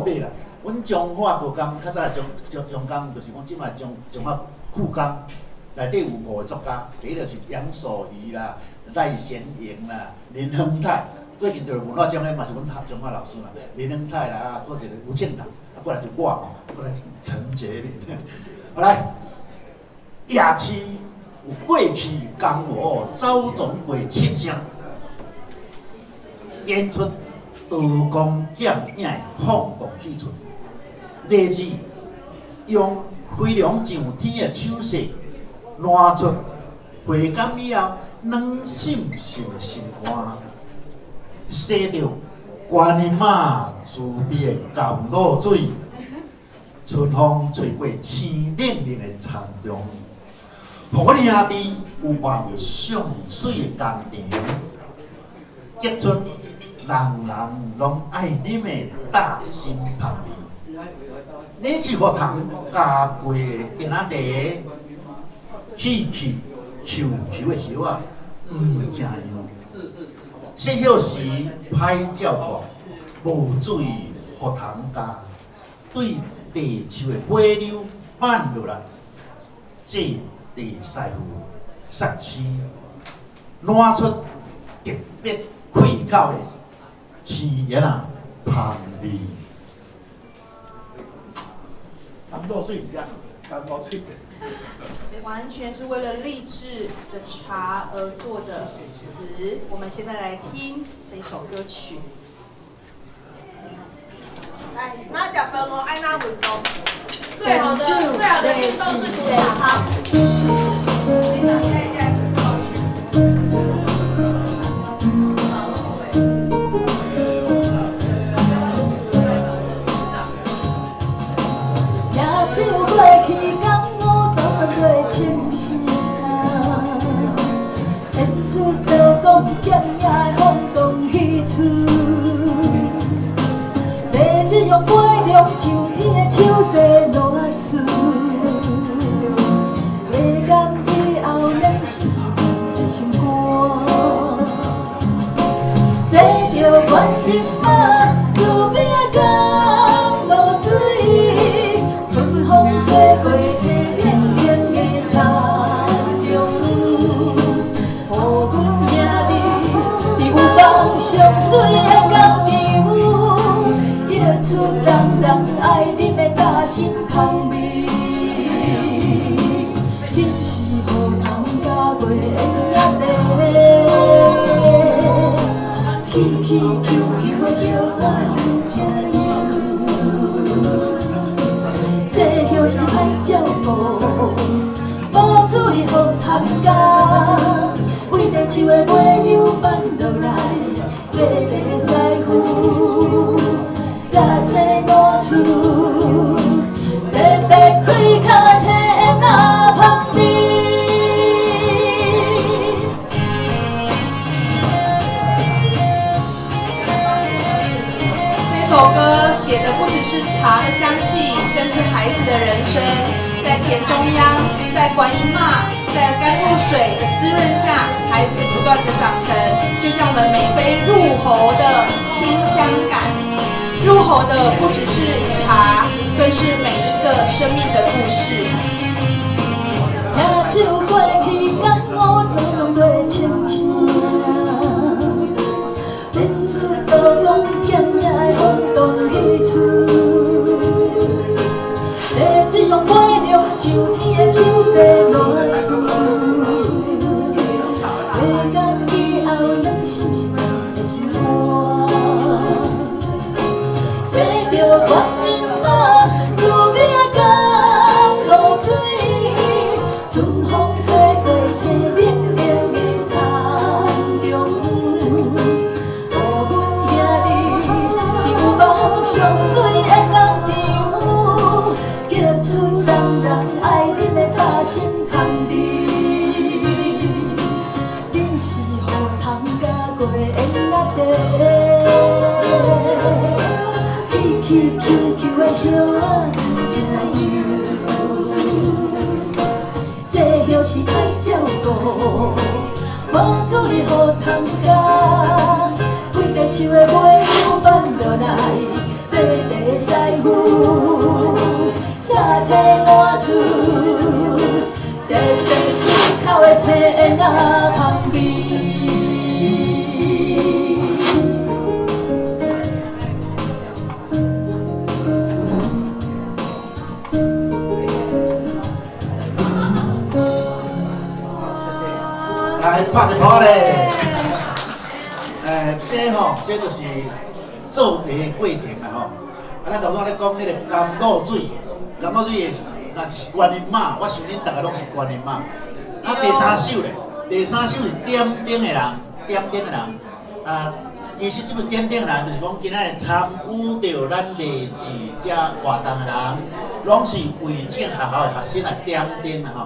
尾啦。阮彰化国工较早中工，就是讲即卖彰化副工内底有5个作家，第一就是杨守仪啦、赖贤莹啦、林亨泰。最近就是文化奖咧嘛是阮彰化老师嘛，林亨泰啦，啊，或者吴建堂，啊，过来就我嘛，过来陈杰林。好来，夜市有过去江湖走总过七声，演出刀光剑影放光起出。例子用飞龙上天的手势，烂出回甘以后软心心的心肝，洗着观音妈慈悲的甘露水，春风吹过青冷冷的田中，互我兄弟有望上水的工程，结出人人拢爱啉的大心香味。你是何通加过的今仔日气气球球的叶啊，唔正样。细叶时歹照顾，无水何通加？对地树的尾柳挽落来，这地师傅杀青，烂出特别开口的青叶啊香味。落水一样，干落水。完全是为了励志的茶而做的词。我们现在来听这首歌曲。来，哪食饭哦，爱哪运动。最好的运动是煮茶汤。这首歌写的不只是茶的香气，更是孩子的人生。在田中央，在观音妈，在甘露水的滋润下，孩子不断的长成，就像我们每杯入喉的清香感。入喉的不只是茶，更是每一个生命的故事。树的尾柳挽落来，这地。在乎，三切烂厝，地地口的青啊香味。来拍一拍咧。这吼，这就是做茶的过程啦吼。咱头先咧讲迄个甘露水，甘露水的，那就是观音妈。我想恁大家拢是观音妈。第三首咧，第三首是点灯的人，点灯的人。其实这个点灯的人，就是讲今仔日参与到咱励志这活动的人，拢是为这个学校的学生来点灯啦吼。